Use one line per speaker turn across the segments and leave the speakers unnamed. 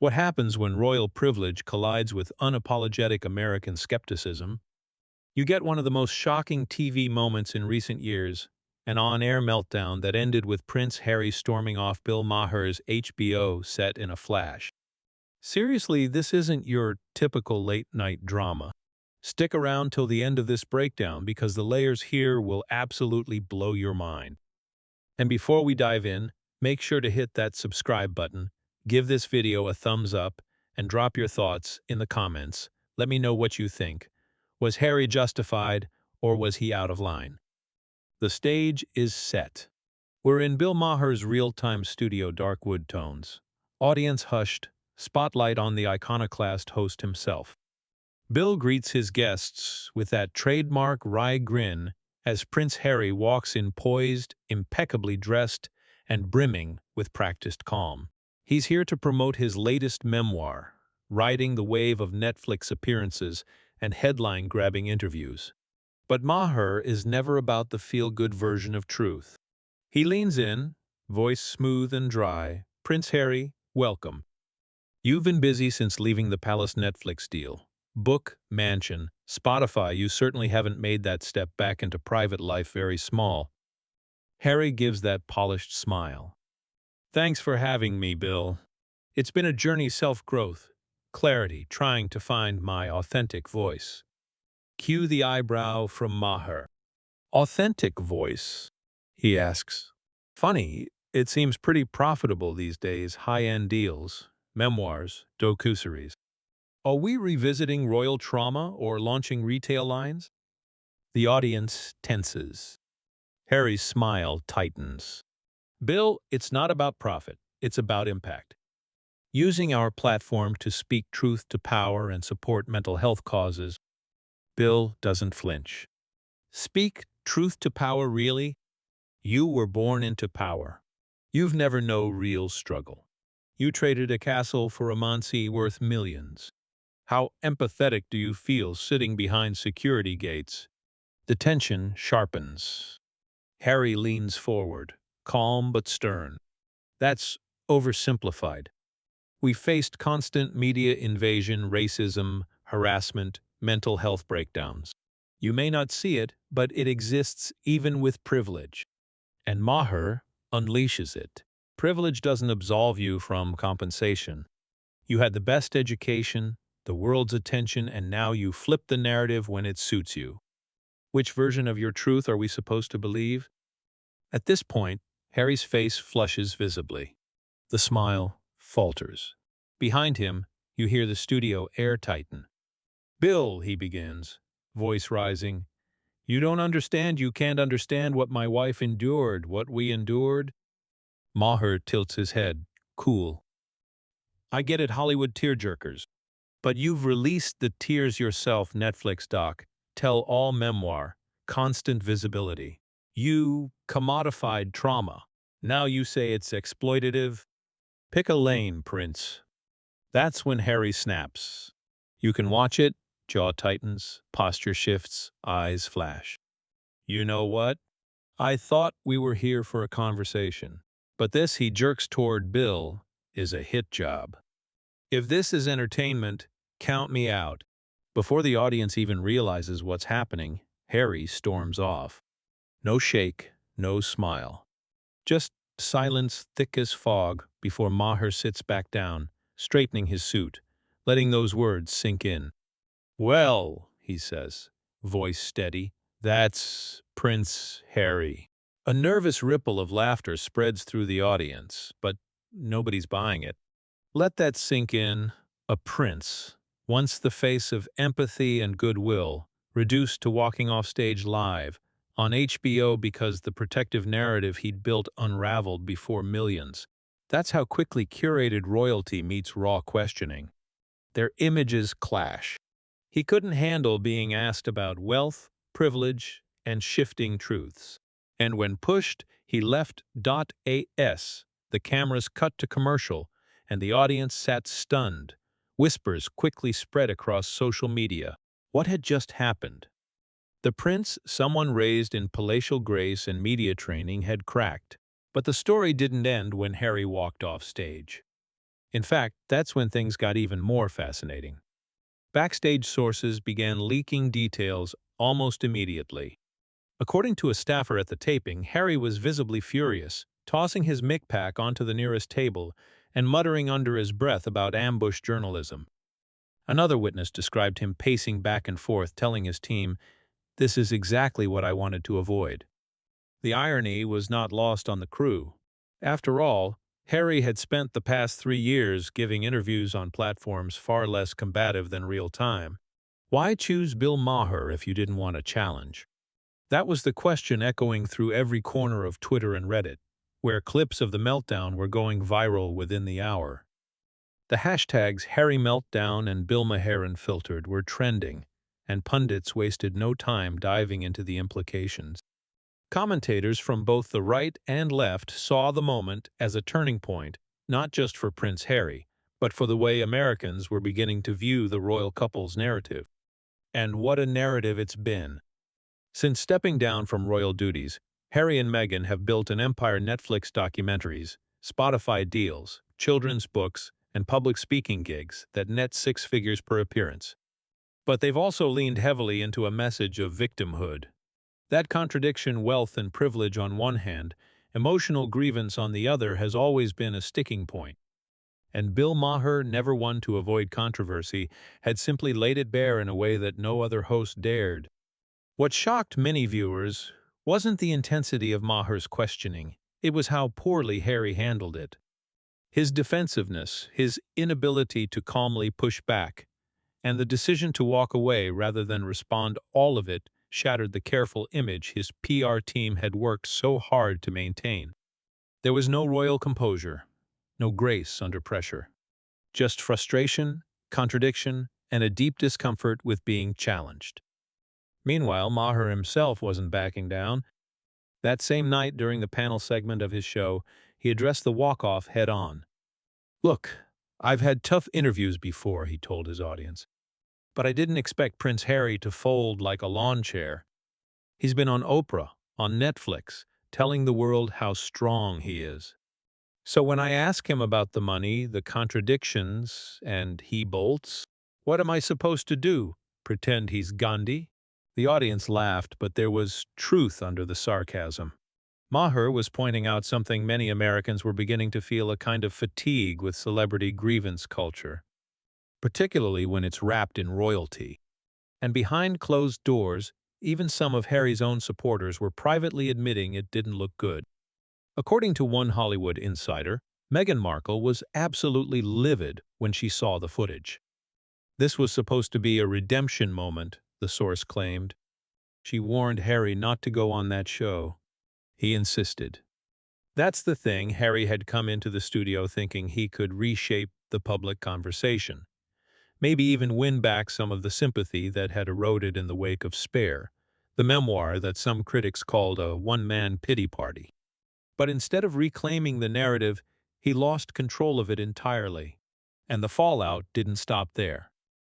What happens when royal privilege collides with unapologetic American skepticism? You get one of the most shocking TV moments in recent years, an on-air meltdown that ended with Prince Harry storming off Bill Maher's HBO set in a flash. Seriously, this isn't your typical late-night drama. Stick around till the end of this breakdown because the layers here will absolutely blow your mind. And before we dive in, make sure to hit that subscribe button, give this video a thumbs up, and drop your thoughts in the comments. Let me know what you think. Was Harry justified, or was he out of line? The stage is set. We're in Bill Maher's real-time studio dark wood tones. Audience hushed, spotlight on the iconoclast host himself. Bill greets his guests with that trademark wry grin as Prince Harry walks in poised, impeccably dressed, and brimming with practiced calm. He's here to promote his latest memoir, riding the wave of Netflix appearances and headline-grabbing interviews. But Maher is never about the feel-good version of truth. He leans in, voice smooth and dry. "Prince Harry, welcome. You've been busy since leaving the Palace Netflix deal. Book, mansion, Spotify, you certainly haven't made that step back into private life very small." Harry gives that polished smile. "Thanks for having me, Bill. It's been a journey self-growth, clarity, trying to find my authentic voice." Cue the eyebrow from Maher. "Authentic voice?" he asks. "Funny, it seems pretty profitable these days, high-end deals, memoirs, docuseries. Are we revisiting royal trauma or launching retail lines?" The audience tenses. Harry's smile tightens. "Bill, it's not about profit, it's about impact. Using our platform to speak truth to power and support mental health causes." Bill doesn't flinch. "Speak truth to power, really? You were born into power. You've never known real struggle. You traded a castle for a mansion worth millions. How empathetic do you feel sitting behind security gates?" The tension sharpens. Harry leans forward, calm but stern. "That's oversimplified. We faced constant media invasion, racism, harassment, mental health breakdowns. You may not see it, but it exists even with privilege. And Maher unleashes it. Privilege doesn't absolve you from compensation. You had the best education, the world's attention, and now you flip the narrative when it suits you. Which version of your truth are we supposed to believe?" At this point, Harry's face flushes visibly. The smile falters. Behind him, you hear the studio air tighten. "Bill," he begins, voice rising, "you don't understand, you can't understand what my wife endured, what we endured." Maher tilts his head, cool. "I get it, Hollywood tearjerkers. But you've released the tears yourself, Netflix doc, tell-all memoir, constant visibility. You commodified trauma. Now you say it's exploitative? Pick a lane, Prince." That's when Harry snaps. You can watch it, jaw tightens, posture shifts, eyes flash. "You know what? I thought we were here for a conversation. But this," he jerks toward Bill, "is a hit job. If this is entertainment, count me out." Before the audience even realizes what's happening, Harry storms off. No shake, no smile. Just silence thick as fog before Maher sits back down, straightening his suit, letting those words sink in. "Well," he says, voice steady, "that's Prince Harry." A nervous ripple of laughter spreads through the audience, but nobody's buying it. Let that sink in. A prince, once the face of empathy and goodwill, reduced to walking off stage live on HBO because the protective narrative he'd built unraveled before millions. That's how quickly curated royalty meets raw questioning. Their images clash. He couldn't handle being asked about wealth, privilege, and shifting truths. And when pushed, he left. As the cameras cut to commercial, and the audience sat stunned. Whispers quickly spread across social media. What had just happened? The prince, someone raised in palatial grace and media training, had cracked. But the story didn't end when Harry walked off stage. In fact, that's when things got even more fascinating. Backstage sources began leaking details almost immediately. According to a staffer at the taping, Harry was visibly furious, tossing his mic pack onto the nearest table and muttering under his breath about ambush journalism. Another witness described him pacing back and forth, telling his team, "This is exactly what I wanted to avoid." The irony was not lost on the crew. After all, Harry had spent the past 3 years giving interviews on platforms far less combative than real time. Why choose Bill Maher if you didn't want a challenge? That was the question echoing through every corner of Twitter and Reddit, where clips of the meltdown were going viral within the hour. The hashtags Harry Meltdown and Bill Maher Unfiltered were trending, and pundits wasted no time diving into the implications. Commentators from both the right and left saw the moment as a turning point, not just for Prince Harry, but for the way Americans were beginning to view the royal couple's narrative. And what a narrative it's been. Since stepping down from royal duties, Harry and Meghan have built an empire: Netflix documentaries, Spotify deals, children's books, and public speaking gigs that net six figures per appearance. But they've also leaned heavily into a message of victimhood. That contradiction, wealth and privilege on one hand, emotional grievance on the other, has always been a sticking point. And Bill Maher, never one to avoid controversy, had simply laid it bare in a way that no other host dared. What shocked many viewers wasn't the intensity of Maher's questioning, it was how poorly Harry handled it. His defensiveness, his inability to calmly push back, and the decision to walk away rather than respond, all of it shattered the careful image his PR team had worked so hard to maintain. There was no royal composure, no grace under pressure. Just frustration, contradiction, and a deep discomfort with being challenged. Meanwhile, Maher himself wasn't backing down. That same night, during the panel segment of his show, he addressed the walk-off head-on. "Look, I've had tough interviews before," he told his audience. "But I didn't expect Prince Harry to fold like a lawn chair. He's been on Oprah, on Netflix, telling the world how strong he is. So when I ask him about the money, the contradictions, and he bolts, what am I supposed to do? Pretend he's Gandhi?" The audience laughed, but there was truth under the sarcasm. Maher was pointing out something many Americans were beginning to feel: a kind of fatigue with celebrity grievance culture, particularly when it's wrapped in royalty. And behind closed doors, even some of Harry's own supporters were privately admitting it didn't look good. According to one Hollywood insider, Meghan Markle was absolutely livid when she saw the footage. This was supposed to be a redemption moment, the source claimed. She warned Harry not to go on that show. He insisted. That's the thing, Harry had come into the studio thinking he could reshape the public conversation. Maybe even win back some of the sympathy that had eroded in the wake of Spare, the memoir that some critics called a one-man pity party. But instead of reclaiming the narrative, he lost control of it entirely. And the fallout didn't stop there.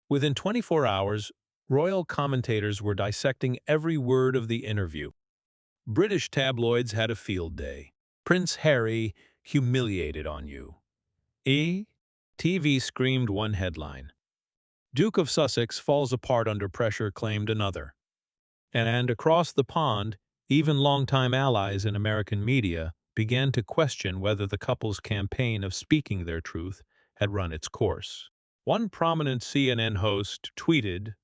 Within 24 hours, royal commentators were dissecting every word of the interview. British tabloids had a field day. "Prince Harry humiliated on you." TV screamed one headline. "Duke of Sussex falls apart under pressure," claimed another. And across the pond, even longtime allies in American media began to question whether the couple's campaign of speaking their truth had run its course. One prominent CNN host tweeted,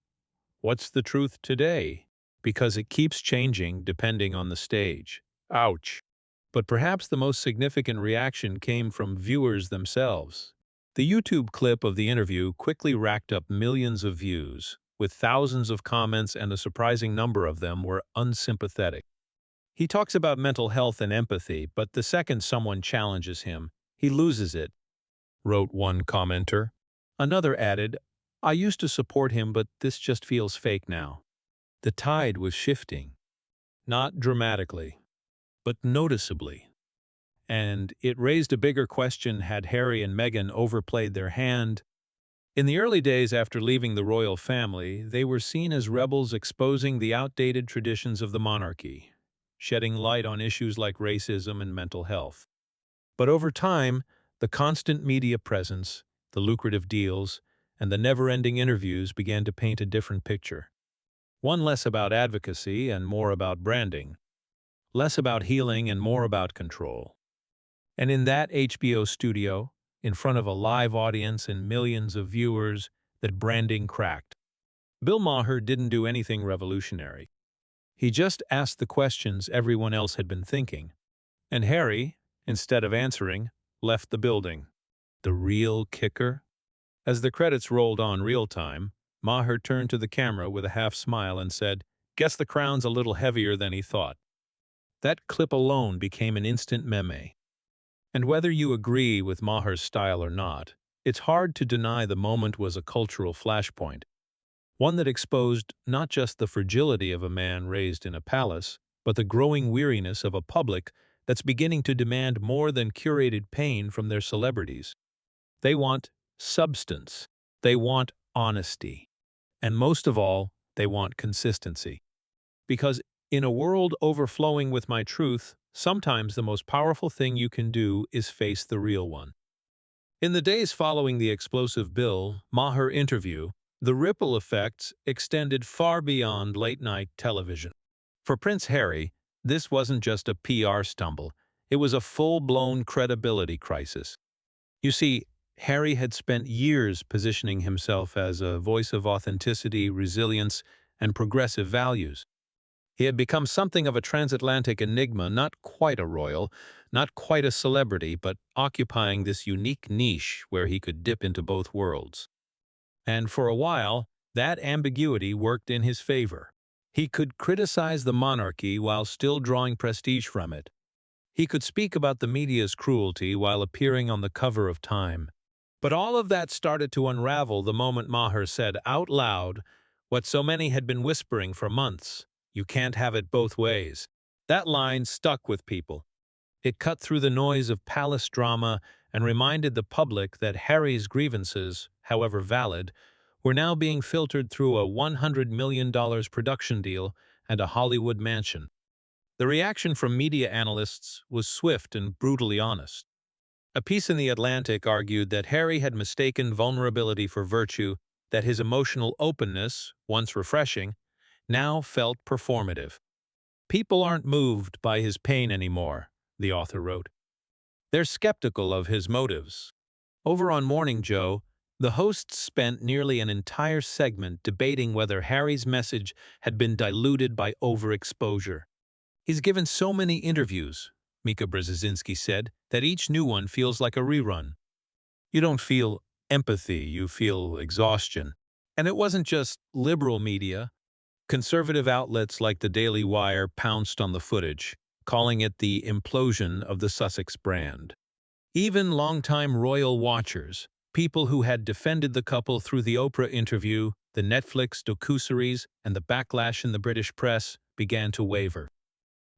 "What's the truth today? Because it keeps changing depending on the stage." Ouch. But perhaps the most significant reaction came from viewers themselves. The YouTube clip of the interview quickly racked up millions of views, with thousands of comments, and a surprising number of them were unsympathetic. "He talks about mental health and empathy, but the second someone challenges him, he loses it," wrote one commenter. Another added, "I used to support him, but this just feels fake now." The tide was shifting. Not dramatically, but noticeably. And it raised a bigger question: had Harry and Meghan overplayed their hand? In the early days after leaving the royal family, they were seen as rebels exposing the outdated traditions of the monarchy, shedding light on issues like racism and mental health. But over time, The constant media presence, the lucrative deals, and the never-ending interviews began to paint a different picture. One less about advocacy and more about branding, less about healing and more about control. And in that HBO studio, in front of a live audience and millions of viewers, that branding cracked. Bill Maher didn't do anything revolutionary. He just asked the questions everyone else had been thinking. And Harry, instead of answering, left the building. The real kicker? As the credits rolled on real time, Maher turned to the camera with a half smile and said, "Guess the crown's a little heavier than he thought." That clip alone became an instant meme. And whether you agree with Maher's style or not, it's hard to deny the moment was a cultural flashpoint. One that exposed not just the fragility of a man raised in a palace, but the growing weariness of a public that's beginning to demand more than curated pain from their celebrities. They want substance. They want honesty. And most of all, they want consistency. Because in a world overflowing with my truth, sometimes the most powerful thing you can do is face the real one. In the days following the explosive Bill Maher interview, the ripple effects extended far beyond late-night television. For Prince Harry, this wasn't just a PR stumble, it was a full-blown credibility crisis. You see, Harry had spent years positioning himself as a voice of authenticity, resilience, and progressive values. He had become something of a transatlantic enigma, not quite a royal, not quite a celebrity, but occupying this unique niche where he could dip into both worlds. And for a while, that ambiguity worked in his favor. He could criticize the monarchy while still drawing prestige from it. He could speak about the media's cruelty while appearing on the cover of Time. But all of that started to unravel the moment Maher said out loud what so many had been whispering for months: "You can't have it both ways." That line stuck with people. It cut through the noise of palace drama and reminded the public that Harry's grievances, however valid, were now being filtered through a $100 million production deal and a Hollywood mansion. The reaction from media analysts was swift and brutally honest. A piece in The Atlantic argued that Harry had mistaken vulnerability for virtue, that his emotional openness, once refreshing, now felt performative. "People aren't moved by his pain anymore," the author wrote. "They're skeptical of his motives." Over on Morning Joe, the hosts spent nearly an entire segment debating whether Harry's message had been diluted by overexposure. "He's given so many interviews," Mika Brzezinski said, "that each new one feels like a rerun. You don't feel empathy, you feel exhaustion." And it wasn't just liberal media. Conservative outlets like the Daily Wire pounced on the footage, calling it the implosion of the Sussex brand. Even longtime royal watchers, people who had defended the couple through the Oprah interview, the Netflix docuseries, and the backlash in the British press, began to waver.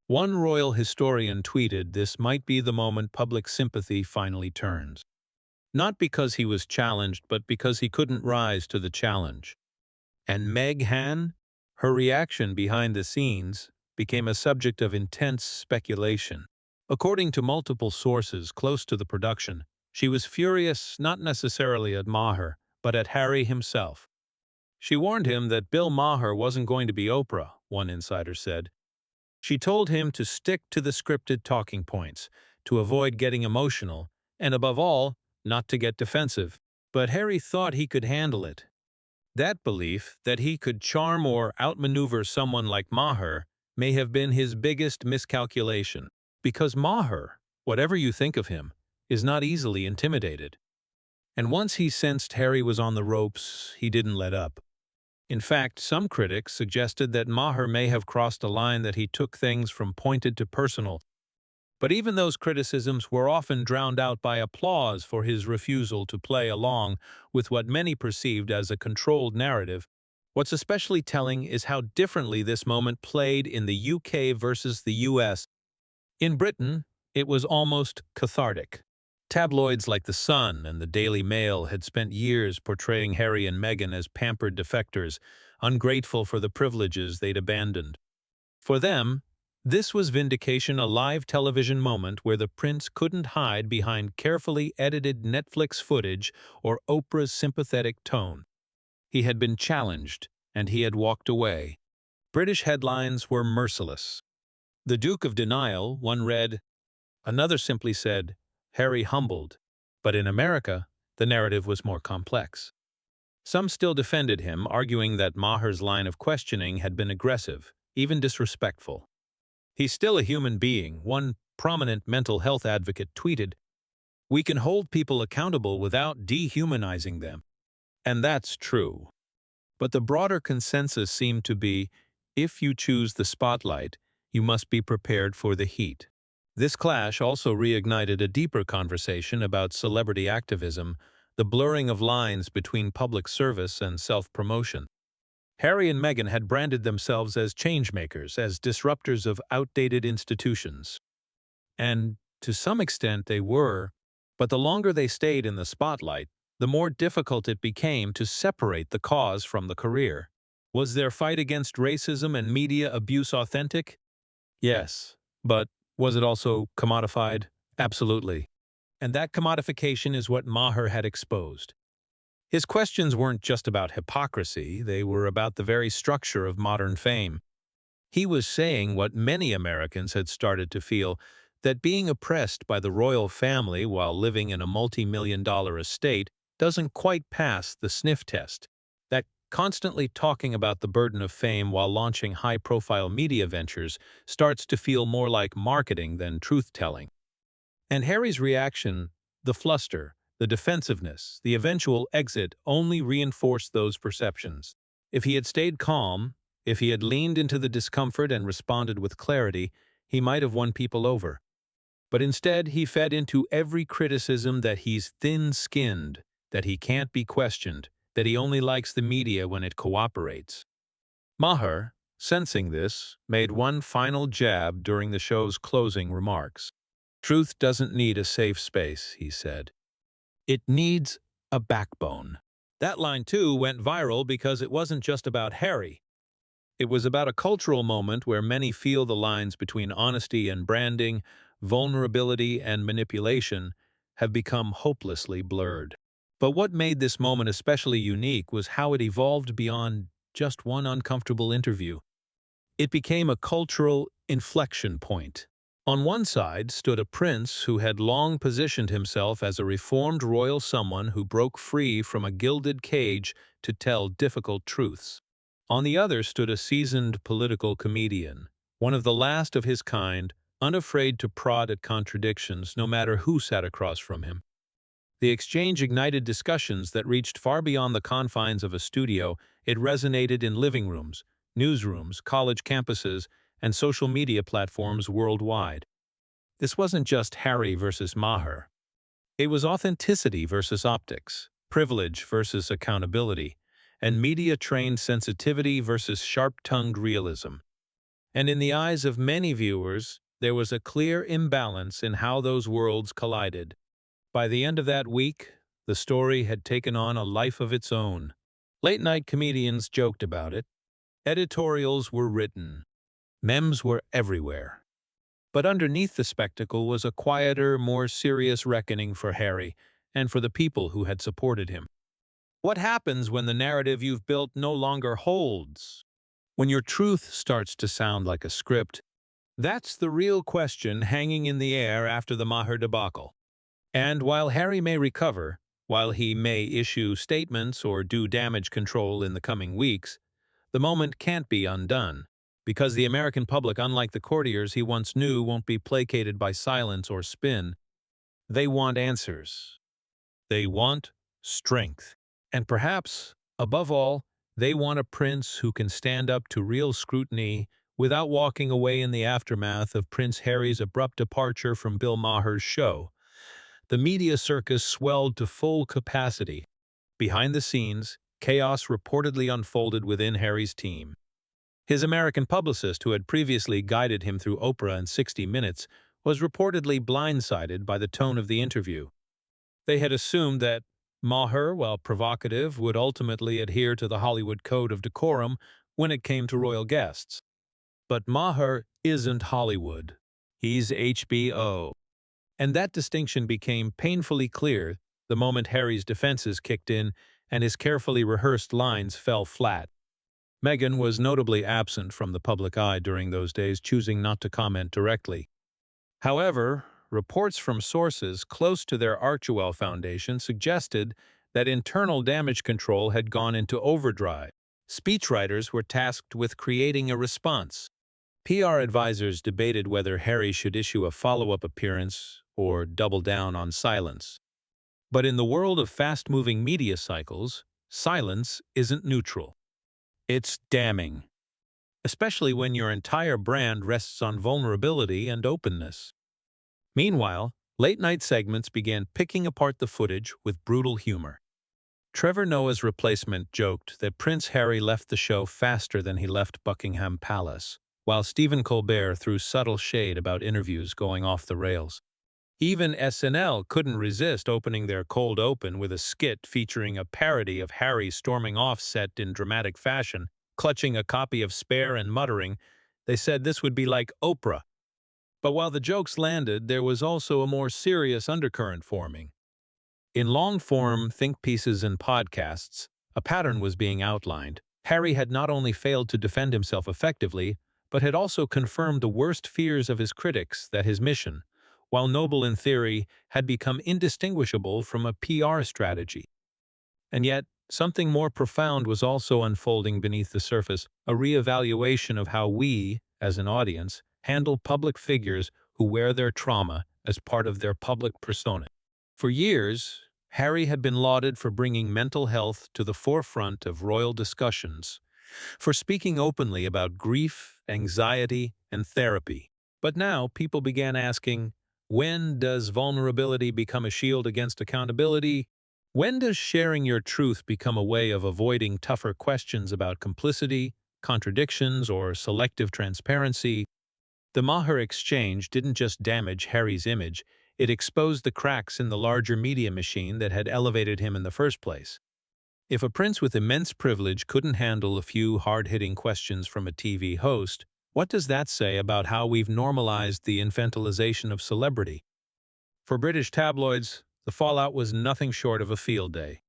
One royal historian tweeted this might be the moment public sympathy finally turns. Not because he was challenged, but because he couldn't rise to the challenge. And Meghan, her reaction behind the scenes, became a subject of intense speculation. According to multiple sources close to the production, she was furious not necessarily at Maher, but at Harry himself. She warned him that Bill Maher wasn't going to be Oprah, one insider said. She told him to stick to the scripted talking points, to avoid getting emotional, and above all, not to get defensive. But Harry thought he could handle it. That belief, that he could charm or outmaneuver someone like Maher, may have been his biggest miscalculation. Because Maher, whatever you think of him, is not easily intimidated. And once he sensed Harry was on the ropes, he didn't let up. In fact, some critics suggested that Maher may have crossed a line, that he took things from pointed to personal. But even those criticisms were often drowned out by applause for his refusal to play along with what many perceived as a controlled narrative. What's especially telling is how differently this moment played in the UK versus the US. In Britain, it was almost cathartic. Tabloids like The Sun and the Daily Mail had spent years portraying Harry and Meghan as pampered defectors, ungrateful for the privileges they'd abandoned. For them, This was vindication, a live television moment where the prince couldn't hide behind carefully edited Netflix footage or Oprah's sympathetic tone. He had been challenged, and he had walked away. British headlines were merciless. The Duke of Denial, one read. Another simply said, Harry humbled. But in America, the narrative was more complex. Some still defended him, arguing that Maher's line of questioning had been aggressive, even disrespectful. He's still a human being, one prominent mental health advocate tweeted. We can hold people accountable without dehumanizing them. And that's true. But the broader consensus seemed to be, if you choose the spotlight, you must be prepared for the heat. This clash also reignited a deeper conversation about celebrity activism, the blurring of lines between public service and self-promotion. Harry and Meghan had branded themselves as changemakers, as disruptors of outdated institutions. And to some extent they were, but the longer they stayed in the spotlight, the more difficult it became to separate the cause from the career. Was their fight against racism and media abuse authentic? Yes. But was it also commodified? Absolutely. And that commodification is what Maher had exposed. His questions weren't just about hypocrisy, they were about the very structure of modern fame. He was saying what many Americans had started to feel, that being oppressed by the royal family while living in a multi-million-dollar estate doesn't quite pass the sniff test. That constantly talking about the burden of fame while launching high-profile media ventures starts to feel more like marketing than truth-telling. And Harry's reaction, the fluster, the defensiveness, the eventual exit only reinforced those perceptions. If he had stayed calm, if he had leaned into the discomfort and responded with clarity, he might have won people over. But instead, he fed into every criticism that he's thin-skinned, that he can't be questioned, that he only likes the media when it cooperates. Maher, sensing this, made one final jab during the show's closing remarks. Truth doesn't need a safe space, he said. It needs a backbone. That line, too, went viral because it wasn't just about Harry. It was about a cultural moment where many feel the lines between honesty and branding, vulnerability and manipulation, have become hopelessly blurred. But what made this moment especially unique was how it evolved beyond just one uncomfortable interview. It became a cultural inflection point. On one side stood a prince who had long positioned himself as a reformed royal someone who broke free from a gilded cage to tell difficult truths. On the other stood a seasoned political comedian, one of the last of his kind, unafraid to prod at contradictions no matter who sat across from him. The exchange ignited discussions that reached far beyond the confines of a studio. It resonated in living rooms, newsrooms, college campuses, and social media platforms worldwide. This wasn't just Harry versus Maher. It was authenticity versus optics, privilege versus accountability, and media-trained sensitivity versus sharp-tongued realism. And in the eyes of many viewers, there was a clear imbalance in how those worlds collided. By the end of that week, the story had taken on a life of its own. Late-night comedians joked about it. Editorials were written. Memes were everywhere. But underneath the spectacle was a quieter, more serious reckoning for Harry and for the people who had supported him. What happens when the narrative you've built no longer holds? When your truth starts to sound like a script? That's the real question hanging in the air after the Maher debacle. And while Harry may recover, while he may issue statements or do damage control in the coming weeks, the moment can't be undone, because the American public, unlike the courtiers he once knew, won't be placated by silence or spin. They want answers. They want strength. And perhaps, above all, they want a prince who can stand up to real scrutiny without walking away in the aftermath of Prince Harry's abrupt departure from Bill Maher's show. The media circus swelled to full capacity. Behind the scenes, chaos reportedly unfolded within Harry's team. His American publicist, who had previously guided him through Oprah and 60 Minutes, was reportedly blindsided by the tone of the interview. They had assumed that Maher, while provocative, would ultimately adhere to the Hollywood code of decorum when it came to royal guests. But Maher isn't Hollywood. He's HBO. And that distinction became painfully clear the moment Harry's defenses kicked in and his carefully rehearsed lines fell flat. Meghan was notably absent from the public eye during those days, choosing not to comment directly. However, reports from sources close to their Archewell Foundation suggested that internal damage control had gone into overdrive. Speechwriters were tasked with creating a response. PR advisors debated whether Harry should issue a follow-up appearance or double down on silence. But in the world of fast-moving media cycles, silence isn't neutral. It's damning, especially when your entire brand rests on vulnerability and openness. Meanwhile, late-night segments began picking apart the footage with brutal humor. Trevor Noah's replacement joked that Prince Harry left the show faster than he left Buckingham Palace, while Stephen Colbert threw subtle shade about interviews going off the rails. Even SNL couldn't resist opening their cold open with a skit featuring a parody of Harry storming off set in dramatic fashion, clutching a copy of Spare and muttering, they said this would be like Oprah. But while the jokes landed, there was also a more serious undercurrent forming. In long-form think pieces and podcasts, a pattern was being outlined. Harry had not only failed to defend himself effectively, but had also confirmed the worst fears of his critics that his mission, while noble in theory, had become indistinguishable from a PR strategy. And yet, something more profound was also unfolding beneath the surface, a reevaluation of how we, as an audience, handle public figures who wear their trauma as part of their public persona. For years, Harry had been lauded for bringing mental health to the forefront of royal discussions, for speaking openly about grief, anxiety, and therapy. But now people began asking, when does vulnerability become a shield against accountability? When does sharing your truth become a way of avoiding tougher questions about complicity, contradictions, or selective transparency? The Maher exchange didn't just damage Harry's image, it exposed the cracks in the larger media machine that had elevated him in the first place. If a prince with immense privilege couldn't handle a few hard-hitting questions from a TV host, what does that say about how we've normalized the infantilization of celebrity? For British tabloids, the fallout was nothing short of a field day.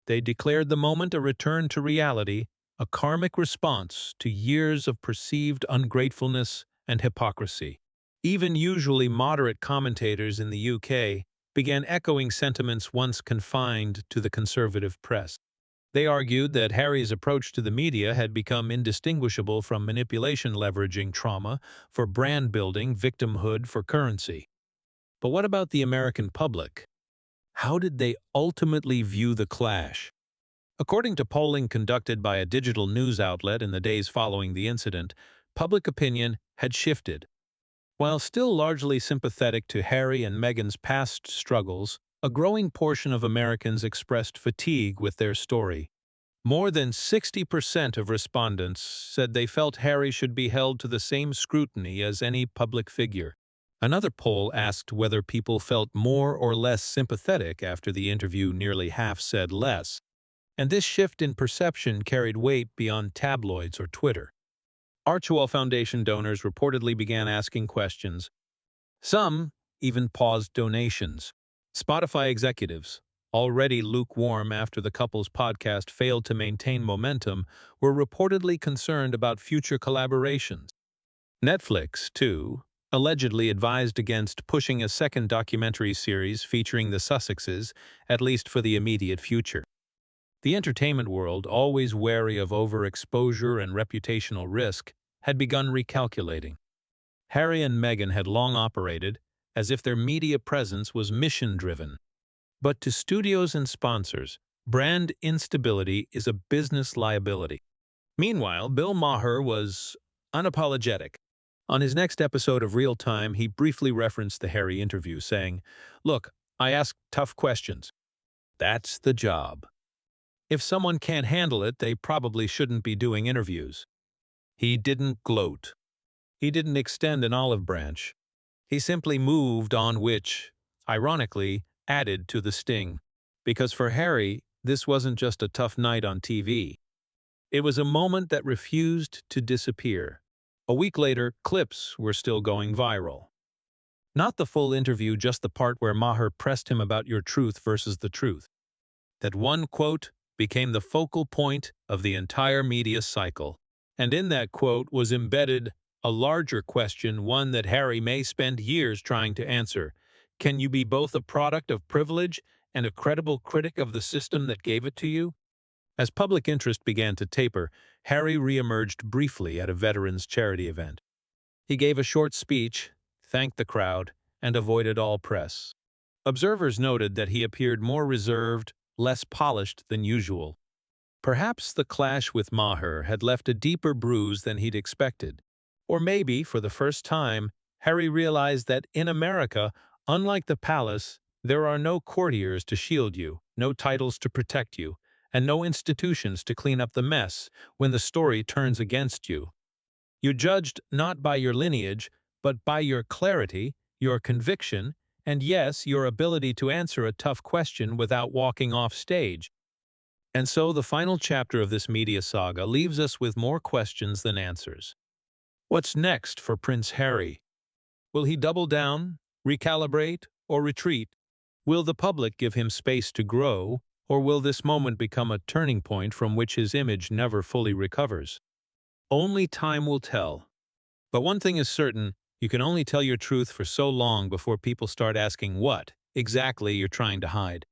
They declared the moment a return to reality, a karmic response to years of perceived ungratefulness and hypocrisy. Even usually moderate commentators in the UK began echoing sentiments once confined to the conservative press. They argued that Harry's approach to the media had become indistinguishable from manipulation leveraging trauma for brand building, victimhood for currency. But what about the American public? How did they ultimately view the clash? According to polling conducted by a digital news outlet in the days following the incident, public opinion had shifted. While still largely sympathetic to Harry and Meghan's past struggles, a growing portion of Americans expressed fatigue with their story. More than 60% of respondents said they felt Harry should be held to the same scrutiny as any public figure. Another poll asked whether people felt more or less sympathetic after the interview. Nearly half said less. And this shift in perception carried weight beyond tabloids or Twitter. Archewell Foundation donors reportedly began asking questions. Some even paused donations. Spotify executives, already lukewarm after the couple's podcast failed to maintain momentum, were reportedly concerned about future collaborations. Netflix, too, allegedly advised against pushing a second documentary series featuring the Sussexes, at least for the immediate future. The entertainment world, always wary of overexposure and reputational risk, had begun recalculating. Harry and Meghan had long operated as if their media presence was mission-driven. But to studios and sponsors, brand instability is a business liability. Meanwhile, Bill Maher was unapologetic. On his next episode of Real Time, he briefly referenced the Harry interview, saying, "Look, I ask tough questions. That's the job. If someone can't handle it, they probably shouldn't be doing interviews." He didn't gloat. He didn't extend an olive branch. He simply moved on, which, ironically, added to the sting. Because for Harry, this wasn't just a tough night on TV. It was a moment that refused to disappear. A week later, clips were still going viral. Not the full interview, just the part where Maher pressed him about your truth versus the truth. That one quote became the focal point of the entire media cycle. And in that quote was embedded a larger question, one that Harry may spend years trying to answer. Can you be both a product of privilege and a credible critic of the system that gave it to you? As public interest began to taper, Harry reemerged briefly at a veterans' charity event. He gave a short speech, thanked the crowd, and avoided all press. Observers noted that he appeared more reserved, less polished than usual. Perhaps the clash with Maher had left a deeper bruise than he'd expected. Or maybe, for the first time, Harry realized that in America, unlike the palace, there are no courtiers to shield you, no titles to protect you, and no institutions to clean up the mess when the story turns against you. You're judged not by your lineage, but by your clarity, your conviction, and yes, your ability to answer a tough question without walking off stage. And so the final chapter of this media saga leaves us with more questions than answers. What's next for Prince Harry? Will he double down, recalibrate, or retreat? Will the public give him space to grow, or will this moment become a turning point from which his image never fully recovers? Only time will tell. But one thing is certain, you can only tell your truth for so long before people start asking what exactly you're trying to hide.